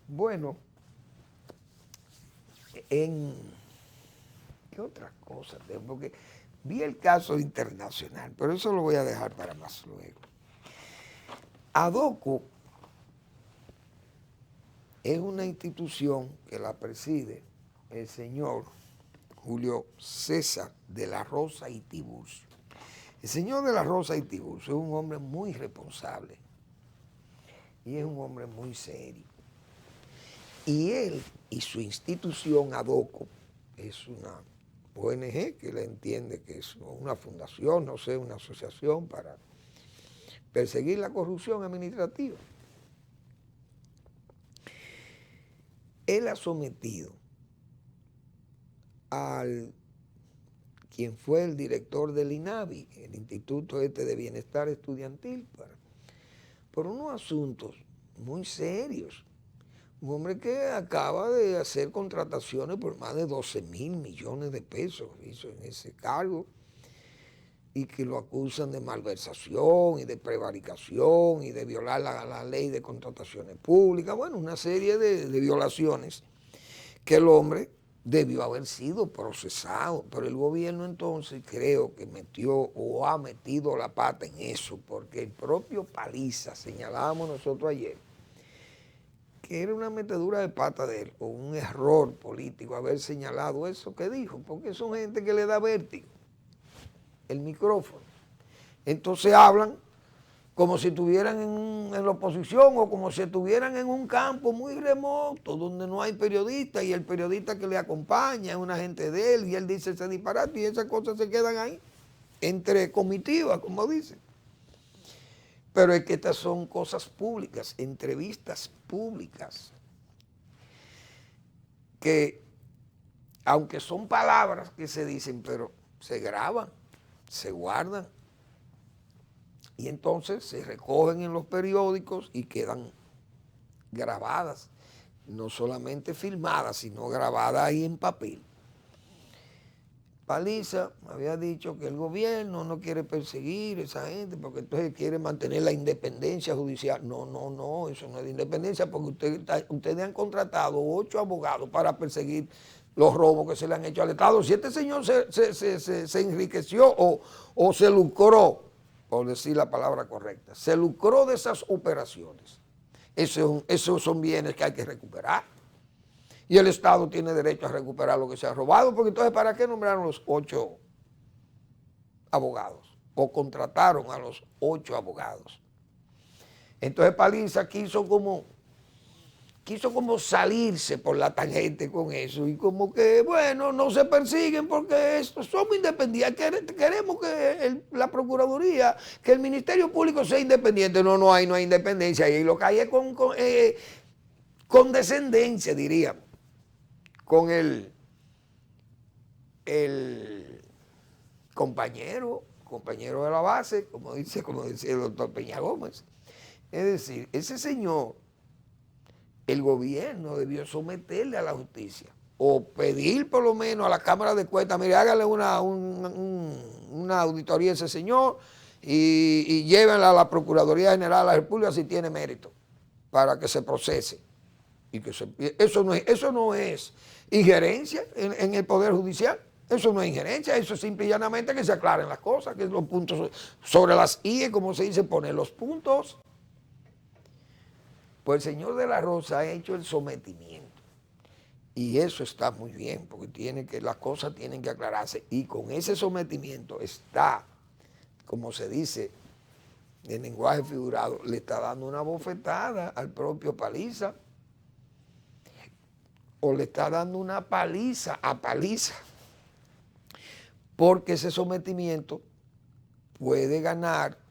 [SPEAKER 7] Bueno, ¿qué otras cosas? Porque vi el caso internacional, pero eso lo voy a dejar para más luego. ADOCO es una institución que la preside el señor Julio César de la Rosa y Tiburcio. El señor de la Rosa y Tiburcio es un hombre muy responsable y es un hombre muy serio. Y él y su institución ADOCO es una ONG que le entiende que es una fundación, no sé, una asociación para perseguir la corrupción administrativa. Él ha sometido quien fue el director del INABI, el Instituto de Bienestar Estudiantil, por unos asuntos muy serios. Un hombre que acaba de hacer contrataciones por más de 12.000 millones de pesos, hizo en ese cargo, y que lo acusan de malversación y de prevaricación y de violar la ley de contrataciones públicas. Bueno, una serie de violaciones que el hombre debió haber sido procesado, pero el gobierno entonces creo que metió o ha metido la pata en eso, porque el propio Paliza, señalábamos nosotros ayer, que era una metedura de pata de él, o un error político haber señalado eso que dijo, porque son gente que le da vértigo el micrófono. Entonces hablan como si estuvieran en la oposición o como si estuvieran en un campo muy remoto donde no hay periodistas y el periodista que le acompaña es una gente de él y él dice ese disparate y esas cosas se quedan ahí, entre comitivas, como dicen. Pero es que estas son cosas públicas, entrevistas públicas, que aunque son palabras que se dicen, pero se graban, se guardan. Y entonces se recogen en los periódicos y quedan grabadas, no solamente filmadas, sino grabadas ahí en papel. Paliza había dicho que el gobierno no quiere perseguir a esa gente porque entonces quiere mantener la independencia judicial. No, eso no es de independencia porque ustedes han contratado 8 abogados para perseguir los robos que se le han hecho al Estado. Si este señor se enriqueció o se lucró, por decir la palabra correcta, se lucró de esas operaciones. Esos son bienes que hay que recuperar. Y el Estado tiene derecho a recuperar lo que se ha robado, porque entonces ¿para qué nombraron los 8 abogados? O contrataron a los 8 abogados. Entonces Paliza quiso como salirse por la tangente con eso y como que, bueno, no se persiguen porque somos independientes, queremos que la Procuraduría, que el Ministerio Público sea independiente. No hay independencia y lo que hay es condescendencia, diríamos, con el compañero de la base, como decía el doctor Peña Gómez. Es decir, ese señor, el gobierno debió someterle a la justicia o pedir por lo menos a la Cámara de Cuentas, mire, hágale una auditoría a ese señor y llévenla a la Procuraduría General de la República si tiene mérito para que se procese. Y que eso no es injerencia en el Poder Judicial, eso no es injerencia, eso es simple y llanamente que se aclaren las cosas, que los puntos sobre las IE, como se dice, poner los puntos. Pues el señor de la Rosa ha hecho el sometimiento y eso está muy bien porque las cosas tienen que aclararse y con ese sometimiento está, como se dice en lenguaje figurado, le está dando una bofetada al propio Paliza o le está dando una paliza a Paliza porque ese sometimiento puede ganar.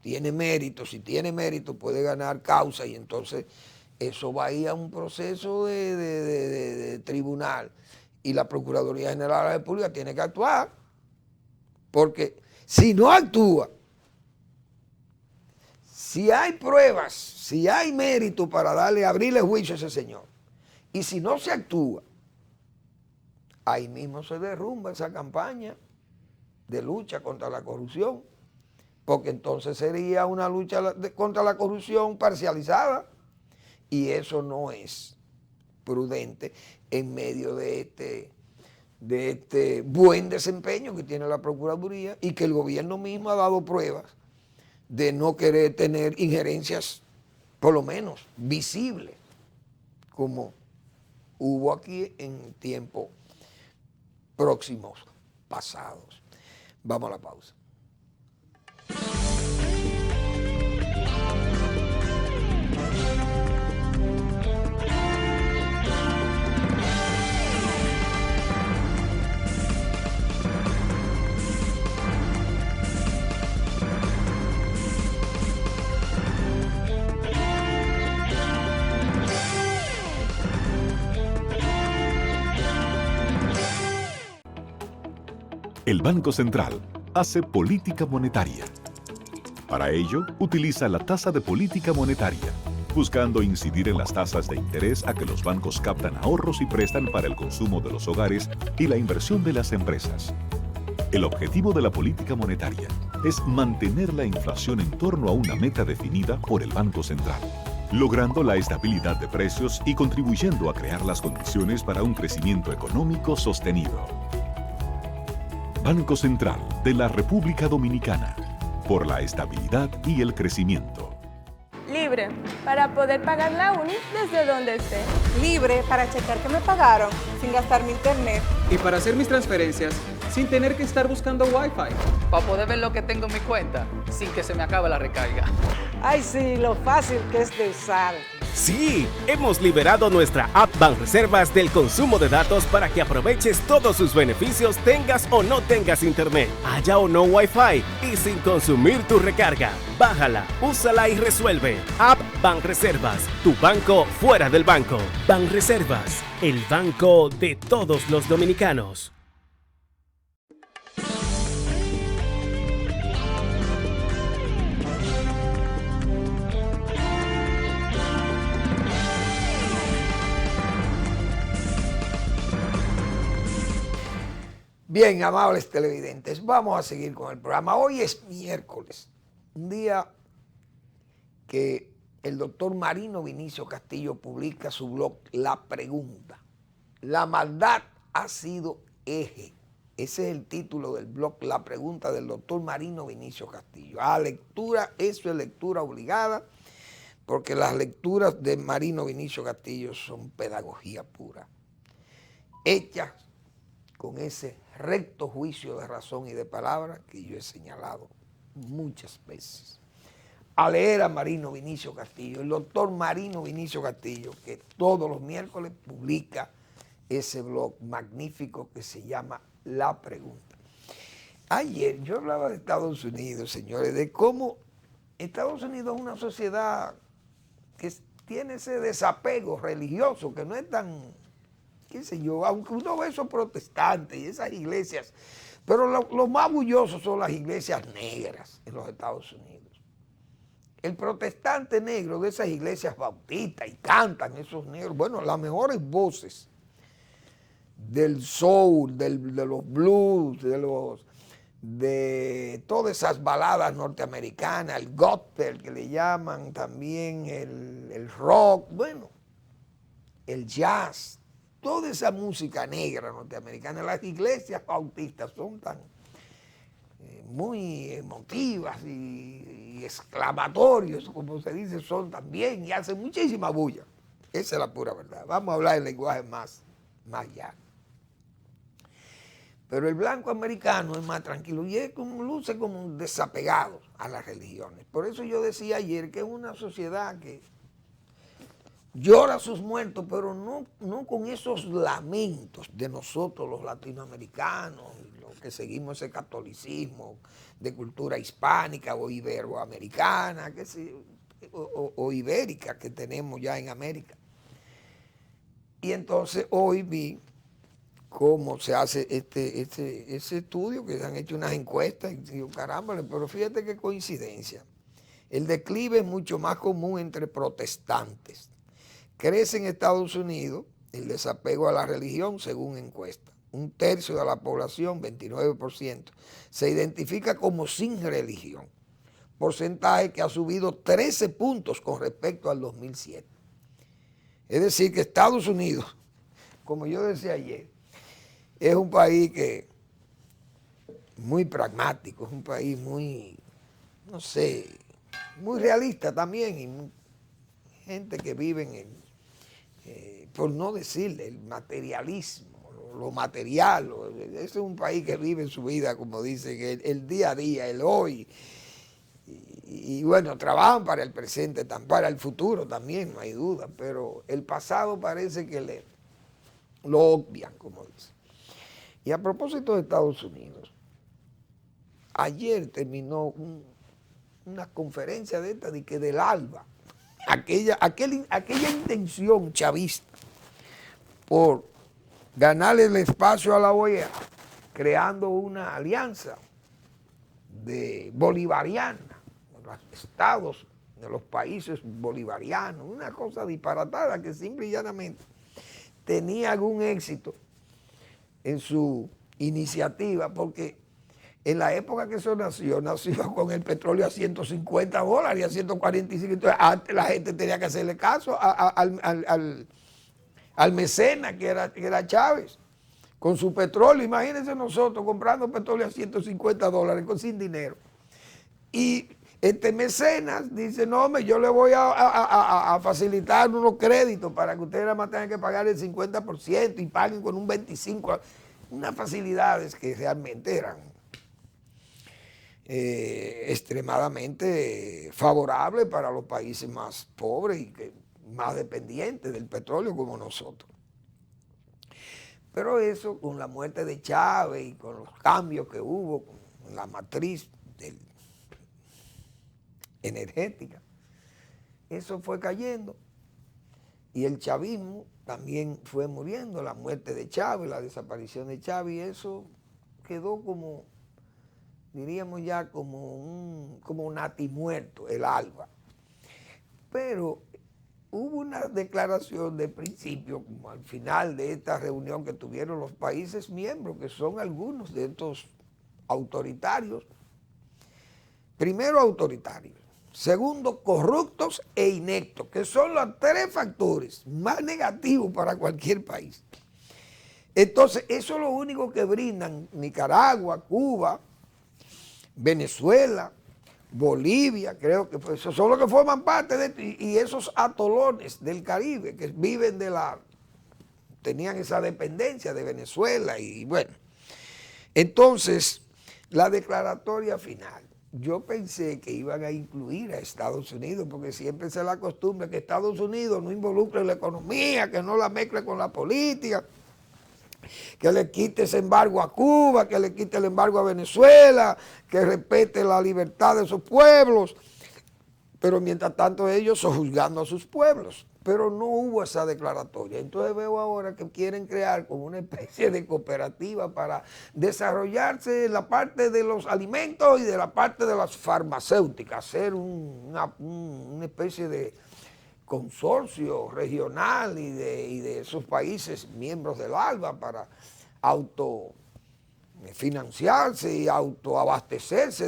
[SPEAKER 7] Tiene mérito, si tiene mérito puede ganar causa y entonces eso va a ir a un proceso de tribunal y la Procuraduría General de la República tiene que actuar porque si no actúa, si hay pruebas, si hay mérito para abrirle juicio a ese señor y si no se actúa, ahí mismo se derrumba esa campaña de lucha contra la corrupción. Porque entonces sería una lucha contra la corrupción parcializada y eso no es prudente en medio de este buen desempeño que tiene la Procuraduría y que el gobierno mismo ha dado pruebas de no querer tener injerencias, por lo menos visibles, como hubo aquí en tiempos próximos pasados. Vamos a la pausa.
[SPEAKER 1] El Banco Central hace política monetaria. Para ello, utiliza la tasa de política monetaria, buscando incidir en las tasas de interés a que los bancos captan ahorros y prestan para el consumo de los hogares y la inversión de las empresas. El objetivo de la política monetaria es mantener la inflación en torno a una meta definida por el Banco Central. logrando la estabilidad de precios y contribuyendo a crear las condiciones para un crecimiento económico sostenido. Banco Central de la República Dominicana, por la estabilidad y el crecimiento.
[SPEAKER 2] Libre, para poder pagar la uni desde donde esté.
[SPEAKER 3] Libre para checar que me pagaron sin gastar mi internet.
[SPEAKER 4] Y para hacer mis transferencias sin tener que estar buscando Wi-Fi.
[SPEAKER 5] Para poder ver lo que tengo en mi cuenta sin que se me acabe la recarga.
[SPEAKER 10] Ay, sí, lo fácil que es de usar.
[SPEAKER 6] Sí, hemos liberado nuestra app Banreservas del consumo de datos para que aproveches todos sus beneficios tengas o no tengas internet, haya o no Wi-Fi y sin consumir tu recarga. Bájala, úsala y resuelve. App Banreservas, tu banco fuera del banco. Banreservas, el banco de todos los dominicanos.
[SPEAKER 7] Bien, amables televidentes, vamos a seguir con el programa. Hoy es miércoles, un día que el doctor Marino Vinicio Castillo publica su blog La Pregunta. La maldad ha sido eje. Ese es el título del blog La Pregunta del doctor Marino Vinicio Castillo. A lectura, eso es lectura obligada, porque las lecturas de Marino Vinicio Castillo son pedagogía pura, hechas con ese recto juicio de razón y de palabra que yo he señalado muchas veces. A leer a Marino Vinicio Castillo, el doctor Marino Vinicio Castillo, que todos los miércoles publica ese blog magnífico que se llama La Pregunta. Ayer yo hablaba de Estados Unidos, señores, de cómo Estados Unidos es una sociedad que tiene ese desapego religioso, que no es tan, qué sé yo, aunque uno ve esos protestantes y esas iglesias, pero lo más bulloso son las iglesias negras en los Estados Unidos. El protestante negro de esas iglesias bautistas, y cantan esos negros, bueno, las mejores voces del soul, de los blues, de todas esas baladas norteamericanas, el gospel que le llaman también, el rock, bueno, el jazz, toda esa música negra norteamericana. Las iglesias bautistas son tan muy emotivas y exclamatorios, como se dice, son también, y hacen muchísima bulla. Esa es la pura verdad. Vamos a hablar en lenguaje más llano. Pero el blanco americano es más tranquilo y es como, luce como desapegado a las religiones. Por eso yo decía ayer que es una sociedad que llora a sus muertos, pero no con esos lamentos de nosotros los latinoamericanos, los que seguimos ese catolicismo de cultura hispánica o iberoamericana, o ibérica que tenemos ya en América. Y entonces hoy vi cómo se hace ese estudio, que se han hecho unas encuestas, y digo, caramba, pero fíjate qué coincidencia. El declive es mucho más común entre protestantes. Crece en Estados Unidos el desapego a la religión según encuesta. 1/3 de la población, 29%, se identifica como sin religión. Porcentaje que ha subido 13 puntos con respecto al 2007. Es decir, que Estados Unidos, como yo decía ayer, es un país que muy pragmático, es un país muy, no sé, muy realista también, y gente que vive en por no decirle, el materialismo, lo material. Ese es un país que vive su vida, como dicen, el día a día, el hoy. Y bueno, trabajan para el presente, para el futuro también, no hay duda, pero el pasado parece que lo obvian, como dicen. Y a propósito de Estados Unidos, ayer terminó una conferencia de esta, del ALBA, aquella intención chavista por ganarle el espacio a la OEA, creando una alianza bolivariana, de los estados, de los países bolivarianos, una cosa disparatada que simple y llanamente tenía algún éxito en su iniciativa, porque En la época que eso nació con el petróleo a $150 y a 145. Entonces, antes la gente tenía que hacerle caso al mecenas que era Chávez, con su petróleo. Imagínense nosotros comprando petróleo a $150 sin dinero. Y este mecenas dice, no, hombre, yo le voy a facilitar unos créditos para que ustedes nada más tengan que pagar el 50% y paguen con un 25%. Unas facilidades que realmente eran extremadamente favorables para los países más pobres y más dependientes del petróleo como nosotros. Pero eso, con la muerte de Chávez y con los cambios que hubo con la matriz energética, eso fue cayendo y el chavismo también fue muriendo. La muerte de Chávez, la desaparición de Chávez, y eso quedó como, diríamos ya, como un natimuerto, el ALBA. Pero hubo una declaración de principio, como al final de esta reunión que tuvieron los países miembros, que son algunos de estos autoritarios. Primero, autoritarios. Segundo, corruptos e ineptos, que son los 3 factores más negativos para cualquier país. Entonces, eso es lo único que brindan Nicaragua, Cuba, Venezuela, Bolivia, creo que esos son los que forman parte de esto, y esos atolones del Caribe que viven tenían esa dependencia de Venezuela y bueno. Entonces, la declaratoria final, yo pensé que iban a incluir a Estados Unidos, porque siempre se la costumbre que Estados Unidos no involucre la economía, que no la mezcle con la política, que le quite ese embargo a Cuba, que le quite el embargo a Venezuela, que respete la libertad de sus pueblos, pero mientras tanto ellos sojuzgando a sus pueblos. Pero no hubo esa declaratoria. Entonces veo ahora que quieren crear como una especie de cooperativa para desarrollarse en la parte de los alimentos y de la parte de las farmacéuticas, hacer una especie de consorcio regional y de esos países miembros del ALBA para autofinanciarse y autoabastecerse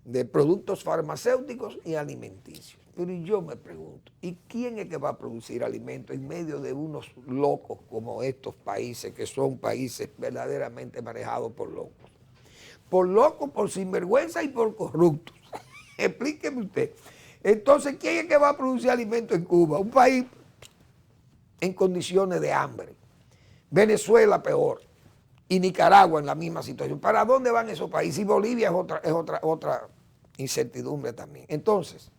[SPEAKER 7] de productos farmacéuticos y alimenticios. Pero yo me pregunto, ¿y quién es que va a producir alimentos en medio de unos locos como estos países, que son países verdaderamente manejados por locos? Por locos, por sinvergüenza y por corruptos. Explíqueme usted. Entonces, ¿quién es que va a producir alimentos en Cuba? Un país en condiciones de hambre. Venezuela peor. Y Nicaragua en la misma situación. ¿Para dónde van esos países? Y Bolivia es otra incertidumbre también. Entonces,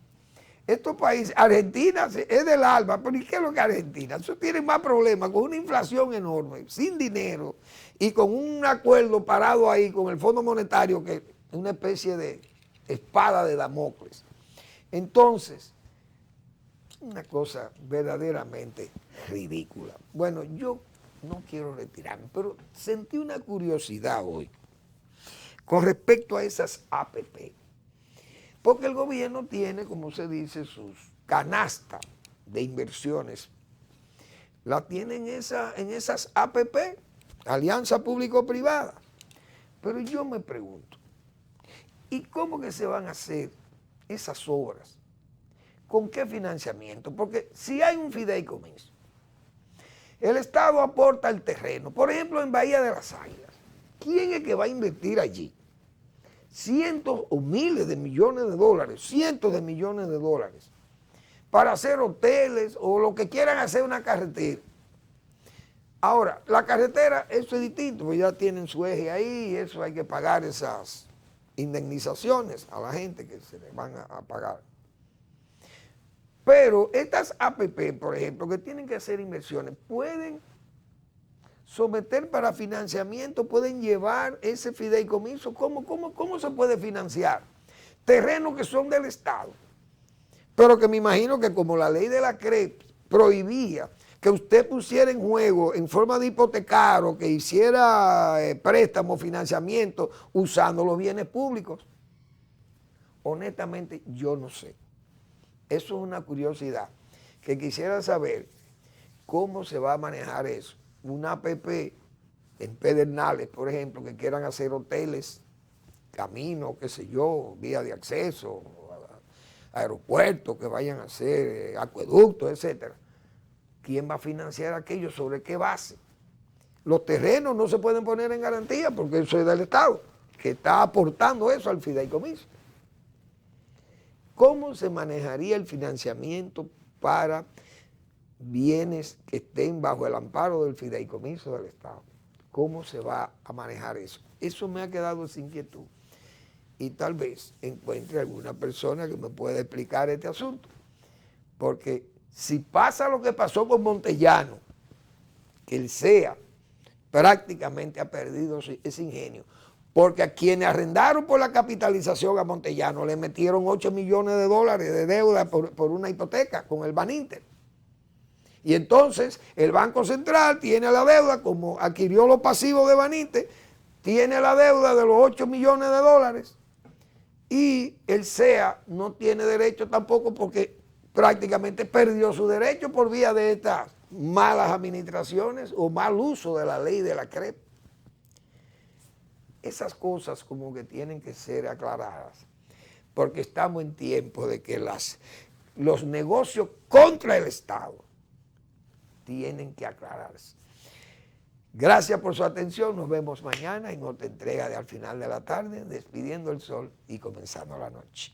[SPEAKER 7] estos países, Argentina es del ALBA, pero ¿y qué es lo que Argentina? Eso tiene más problemas, con una inflación enorme, sin dinero y con un acuerdo parado ahí con el Fondo Monetario, que es una especie de espada de Damocles. Entonces, una cosa verdaderamente ridícula. Bueno, yo no quiero retirarme, pero sentí una curiosidad hoy con respecto a esas APP. Porque el gobierno tiene, como se dice, sus canastas de inversiones. La tiene en esas APP, Alianza Público-Privada. Pero yo me pregunto, ¿y cómo que se van a hacer esas obras? ¿Con qué financiamiento? Porque si hay un fideicomiso, el Estado aporta el terreno, por ejemplo en Bahía de las Águilas, ¿quién es que va a invertir allí? Cientos o miles de millones de dólares, cientos de millones de dólares, para hacer hoteles o lo que quieran hacer una carretera. Ahora, la carretera, eso es distinto, porque ya tienen su eje ahí y eso hay que pagar esas indemnizaciones a la gente que se les van a pagar. Pero estas APP, por ejemplo, que tienen que hacer inversiones, pueden someter para financiamiento, pueden llevar ese fideicomiso. ¿Cómo se puede financiar? Terrenos que son del Estado, pero que me imagino que como la ley de la CREP prohibía que usted pusiera en juego en forma de hipotecario, que hiciera préstamo, financiamiento, usando los bienes públicos. Honestamente, yo no sé. Eso es una curiosidad que quisiera saber cómo se va a manejar eso. Una APP en Pedernales, por ejemplo, que quieran hacer hoteles, caminos, qué sé yo, vía de acceso, aeropuertos, que vayan a hacer acueductos, etcétera. ¿Quién va a financiar aquello? ¿Sobre qué base? Los terrenos no se pueden poner en garantía porque eso es del Estado, que está aportando eso al fideicomiso. ¿Cómo se manejaría el financiamiento para bienes que estén bajo el amparo del fideicomiso del Estado? ¿Cómo se va a manejar eso? Eso me ha quedado sin inquietud. Y tal vez encuentre alguna persona que me pueda explicar este asunto. Porque si pasa lo que pasó con Montellano, que el CEA prácticamente ha perdido ese ingenio, porque a quienes arrendaron por la capitalización a Montellano le metieron 8 millones de dólares de deuda por una hipoteca con el Baninter. Y entonces el Banco Central tiene la deuda, como adquirió los pasivos de Baninter, tiene la deuda de los 8 millones de dólares y el CEA no tiene derecho tampoco porque prácticamente perdió su derecho por vía de estas malas administraciones o mal uso de la ley de la CREP. Esas cosas como que tienen que ser aclaradas, porque estamos en tiempo de que los negocios contra el Estado tienen que aclararse. Gracias por su atención, nos vemos mañana en otra entrega de Al Final de la Tarde, despidiendo el sol y comenzando la noche.